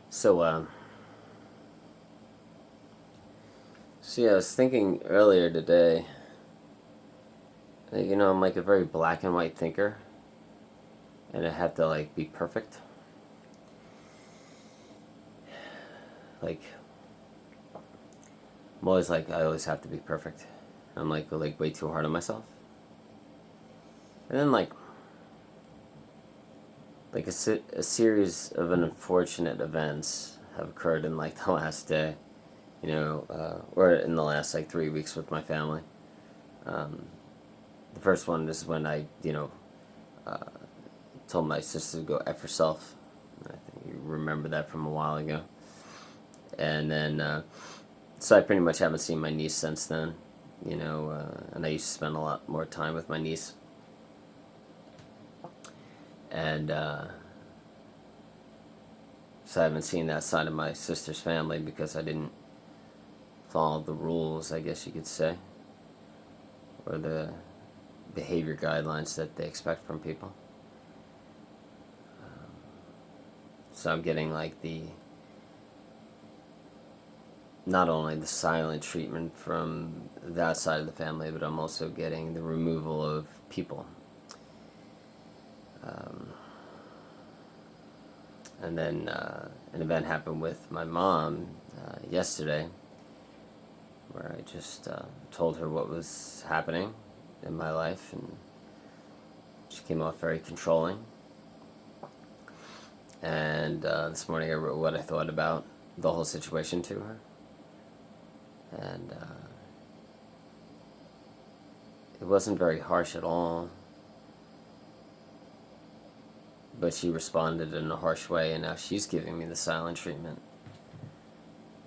So, I was thinking earlier today, I'm like a very black and white thinker, and I have to like be perfect. Like, I always have to be perfect. I'm like way too hard on myself. And then a series of unfortunate events have occurred in like the last day, or in the last like 3 weeks with my family. The first one is when I, uh, told my sister to go F herself. I think you remember that from a while ago. And then, so I pretty much haven't seen my niece since then, and I used to spend a lot more time with my niece. And so I haven't seen that side of my sister's family because I didn't follow the rules, I guess you could say, or the behavior guidelines that they expect from people. So I'm getting like not only the silent treatment from that side of the family, but I'm also getting the removal of people. Um, and then an event happened with my mom yesterday where I just told her what was happening in my life, and she came off very controlling. And this morning I wrote what I thought about the whole situation to her. And it wasn't very harsh at all, but she responded in a harsh way, and now she's giving me the silent treatment.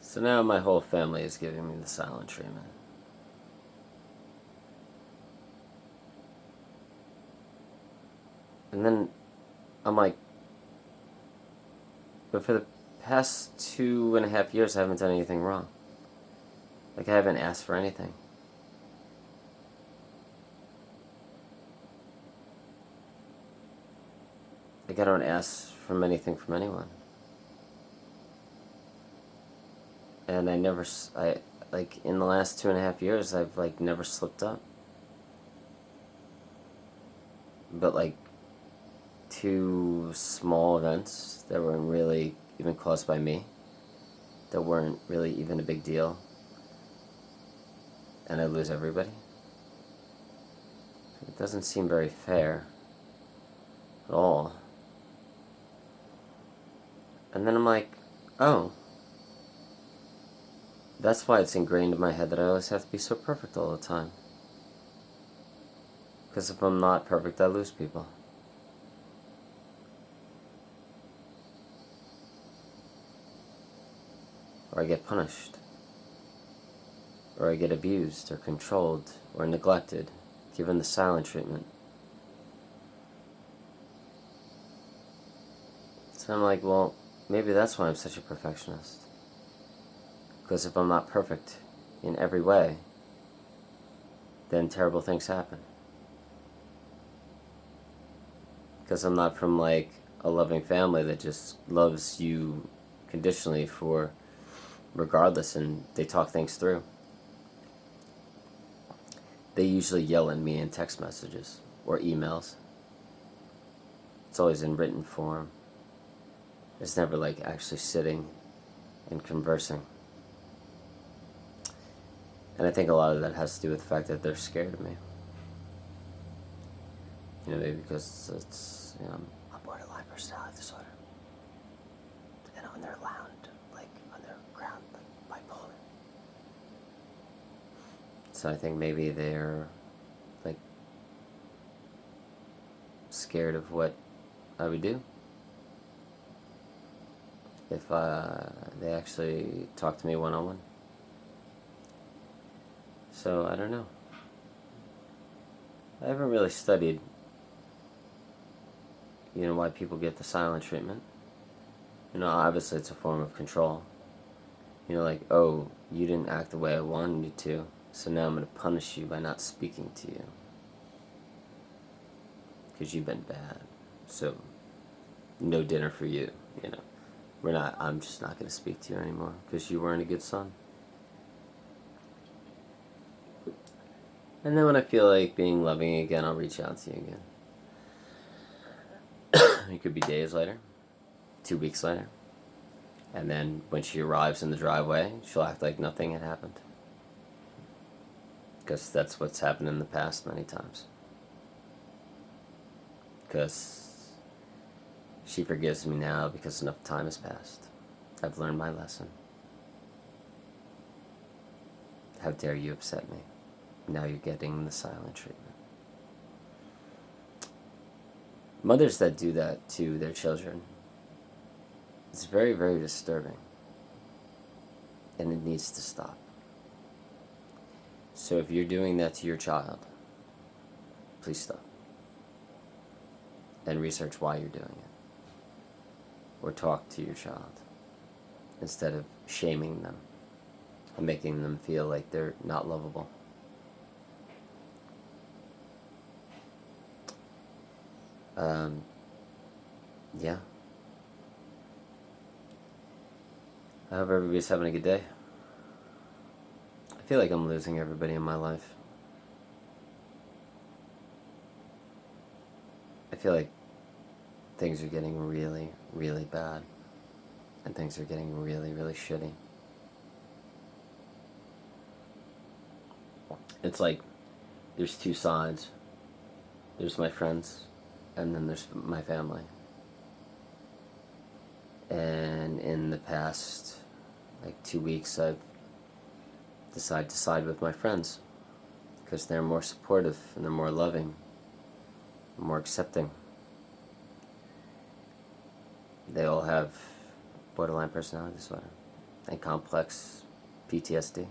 So now my whole family is giving me the silent treatment. And then I'm like, but for the past 2.5 years, I haven't done anything wrong. Like, I haven't asked for anything. Like, I don't ask for anything from anyone. And like, in the last 2.5 years, I've, like, never slipped up. But, like, two small events that weren't really even caused by me, that weren't really even a big deal, and I lose everybody. It doesn't seem very fair at all. And then I'm like, oh, that's why it's ingrained in my head that I always have to be so perfect all the time. Because if I'm not perfect, I lose people. Or I get punished. Or I get abused, or controlled, or neglected, given the silent treatment. So I'm like, well, maybe that's why I'm such a perfectionist. Because if I'm not perfect in every way, then terrible things happen. Because I'm not from like a loving family that just loves you conditionally for regardless, and they talk things through. They usually yell at me in text messages or emails. It's always in written form. It's never like actually sitting and conversing. And I think a lot of that has to do with the fact that they're scared of me. Maybe because it's, a borderline personality disorder. And they're on their ground, like bipolar. So I think maybe they're, like, scared of what I would do if they actually talk to me one-on-one. So I don't know. I haven't really studied, why people get the silent treatment. Obviously it's a form of control. Like, oh, you didn't act the way I wanted you to, so now I'm going to punish you by not speaking to you. Because you've been bad. So, no dinner for you, I'm just not going to speak to you anymore because you weren't a good son. And then when I feel like being loving again, I'll reach out to you again. It could be days later, 2 weeks later. And then when she arrives in the driveway, she'll act like nothing had happened. Because that's what's happened in the past many times. Because she forgives me now because enough time has passed. I've learned my lesson. How dare you upset me? Now you're getting the silent treatment. Mothers that do that to their children, it's very, very disturbing. And it needs to stop. So if you're doing that to your child, please stop. And research why you're doing it. Or talk to your child instead of shaming them and making them feel like they're not lovable. Yeah. I hope everybody's having a good day. I feel like I'm losing everybody in my life. I feel like things are getting really, really bad. And things are getting really, really shitty. It's like there's two sides. There's my friends, and then there's my family. And in the past, 2 weeks, I've decided to side with my friends because they're more supportive and they're more loving, more accepting. They all have borderline personality disorder and complex PTSD.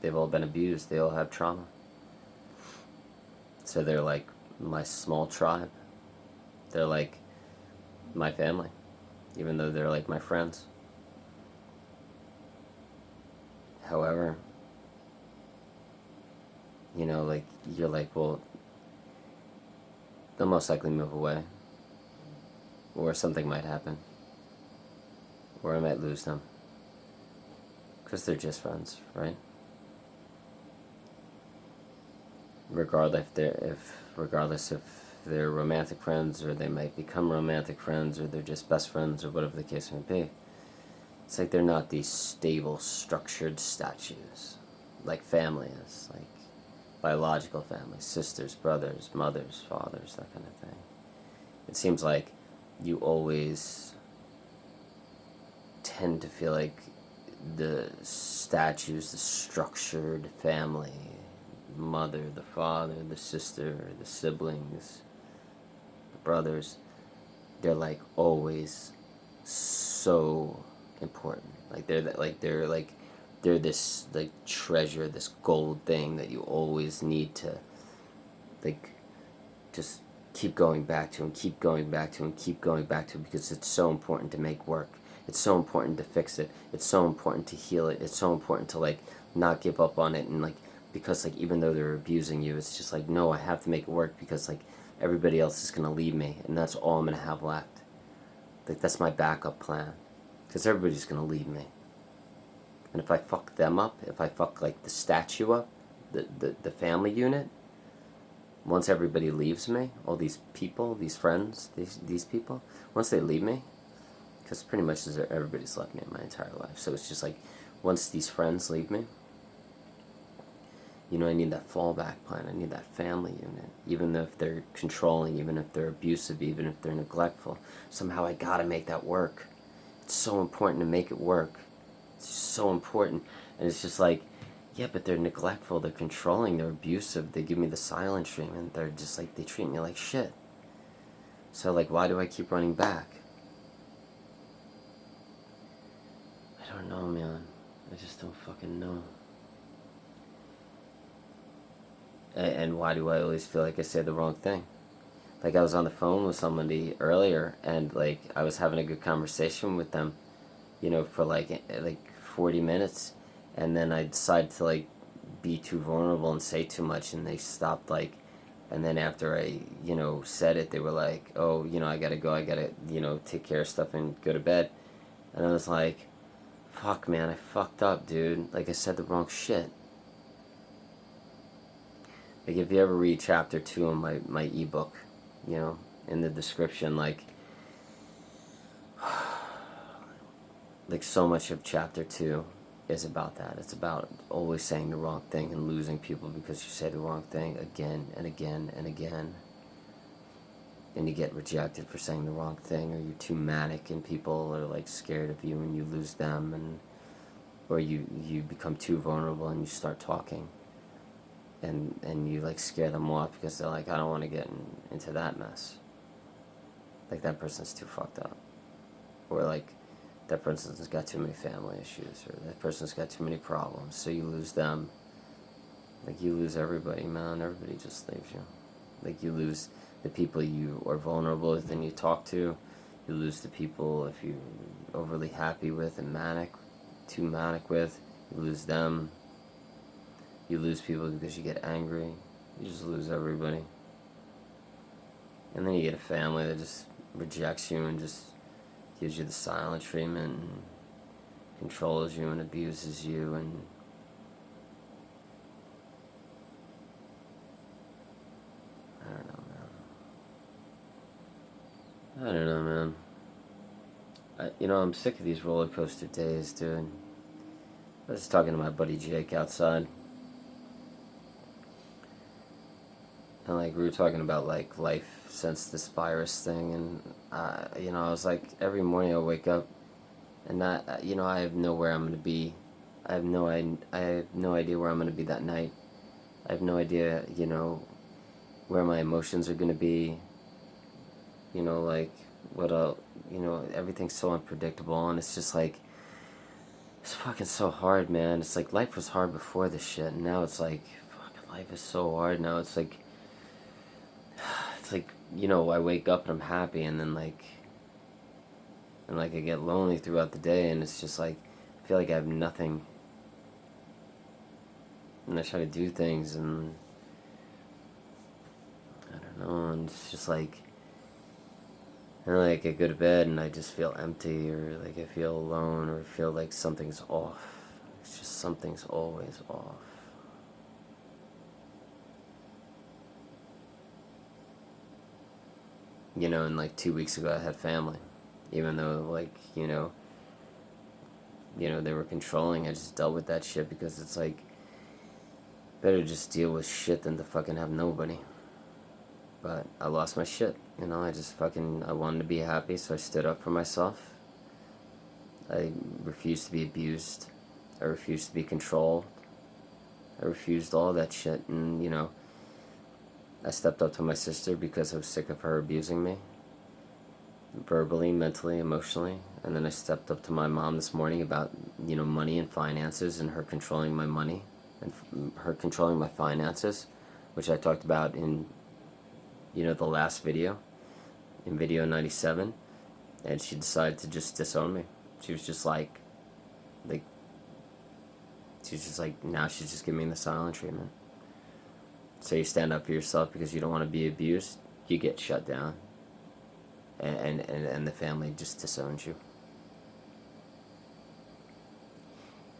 They've all been abused. They all have trauma. So they're like my small tribe. They're like my family, even though they're like my friends. However, you're like, well, they'll most likely move away. Or something might happen. Or I might lose them. Because they're just friends, right? Regardless if they're romantic friends, or they might become romantic friends, or they're just best friends, or whatever the case may be. It's like they're not these stable, structured statues, like family is, like biological family, sisters, brothers, mothers, fathers, that kind of thing. It seems like you always tend to feel like the statues, the structured family, mother, the father, the sister, the siblings, the brothers, they're like always so important. They're this treasure, this gold thing that you always need to just keep going back to and keep going back to and keep going back to, because it's so important to make work. It's so important to fix it. It's so important to heal it. It's so important to not give up on it, and because even though they're abusing you, it's just no, I have to make it work because everybody else is gonna leave me, and that's all I'm gonna have left. That's my backup plan, because everybody's gonna leave me. And if I fuck them up, if I fuck the statue up, the family unit, once everybody leaves me, all these people, these friends, these people, once they leave me, because pretty much everybody's left me in my entire life, so it's just once these friends leave me, I need that fallback plan. I need that family unit. Even if they're controlling, even if they're abusive, even if they're neglectful, somehow I gotta make that work. It's so important to make it work. It's just so important. And it's just yeah, but they're neglectful, they're controlling, they're abusive, they give me the silent treatment, they're just they treat me like shit. So why do I keep running back? I don't know, man. I just don't fucking know. And why do I always feel like I say the wrong thing? I was on the phone with somebody earlier, and I was having a good conversation with them, for 40 minutes, and then I decided to be too vulnerable and say too much, and they stopped and then after I said it, they were oh, I gotta go, I gotta take care of stuff and go to bed. And I was like, fuck, man, I fucked up, dude. Like, I said the wrong shit. Like, if you ever read chapter 2 of my ebook, you know, in the description, like so much of chapter 2 is about that. It's about always saying the wrong thing and losing people because you say the wrong thing again and again and again. And you get rejected for saying the wrong thing, or you're too manic and people are like scared of you and you lose them, and or you become too vulnerable and you start talking and you like scare them off because they're like, I don't want to get into that mess. Like, that person's too fucked up. Or like, that person's got too many family issues, or that person's got too many problems, so you lose them. Like, you lose everybody, man. Everybody just leaves you. Like, you lose the people you are vulnerable with and you talk to. You lose the people if you're overly happy with and too manic with. You lose them. You lose people because you get angry. You just lose everybody. And then you get a family that just rejects you and just gives you the silent treatment and controls you and abuses you, and I don't know, man. I'm sick of these roller coaster days, dude. I was talking to my buddy Jake outside, and like we were talking about like life since this virus thing, and I was like, every morning I wake up and not, I have nowhere I'm gonna be. I have no idea where I'm gonna be that night. I have no idea, where my emotions are gonna be. Like what else? Everything's so unpredictable, and it's just like, it's fucking so hard, man. It's like life was hard before this shit, and now it's like, fucking life is so hard now. It's like, I wake up and I'm happy, and then I get lonely throughout the day, and it's just like, I feel like I have nothing, and I try to do things, and I don't know, and it's just like, I go to bed and I just feel empty, or like I feel alone, or feel like something's off. It's just something's always off. And like 2 weeks ago I had family. Even though they were controlling, I just dealt with that shit because it's like, better just deal with shit than to fucking have nobody. But I lost my shit, I wanted to be happy, so I stood up for myself. I refused to be abused. I refused to be controlled. I refused all that shit, and I stepped up to my sister because I was sick of her abusing me. Verbally, mentally, emotionally. And then I stepped up to my mom this morning about, money and finances, and her controlling my money and her controlling my finances, which I talked about in, the last video, in video 97. And she decided to just disown me. She was just like, she's just like, now she's just giving me the silent treatment. So you stand up for yourself because you don't want to be abused, you get shut down. And the family just disowns you.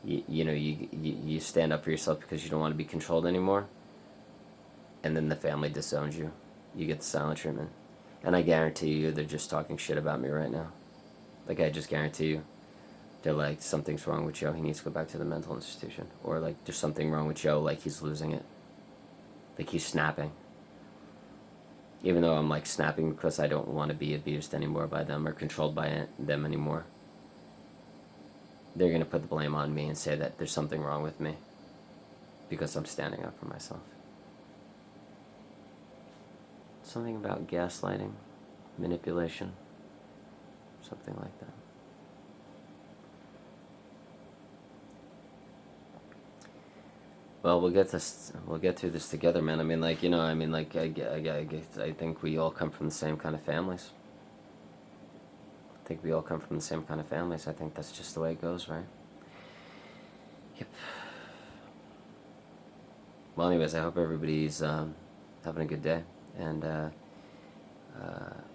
You stand up for yourself because you don't want to be controlled anymore, and then the family disowns you. You get the silent treatment. And I guarantee you they're just talking shit about me right now. Like, I just guarantee you. They're like, something's wrong with Joe, he needs to go back to the mental institution. Or like, there's something wrong with Joe, like he's losing it. Like he's snapping. Even though I'm like snapping because I don't want to be abused anymore by them or controlled by them anymore. They're going to put the blame on me and say that there's something wrong with me because I'm standing up for myself. Something about gaslighting, manipulation, something like that. Well, we'll get through this together, man. I think we all come from the same kind of families. I think that's just the way it goes, right? Yep. Well, anyways, I hope everybody's having a good day, and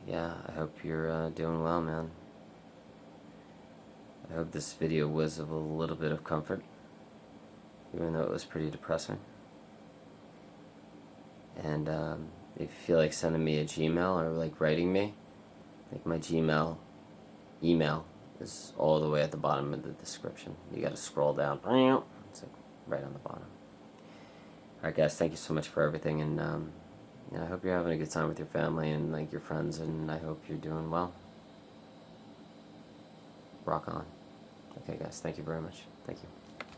yeah, I hope you're doing well, man. I hope this video was of a little bit of comfort, even though it was pretty depressing. And if you feel like sending me a Gmail or like writing me, I think my Gmail email is all the way at the bottom of the description. You gotta scroll down. It's like right on the bottom. Alright guys, thank you so much for everything, and I hope you're having a good time with your family and like your friends, and I hope you're doing well. Rock on. Okay guys, thank you very much. Thank you.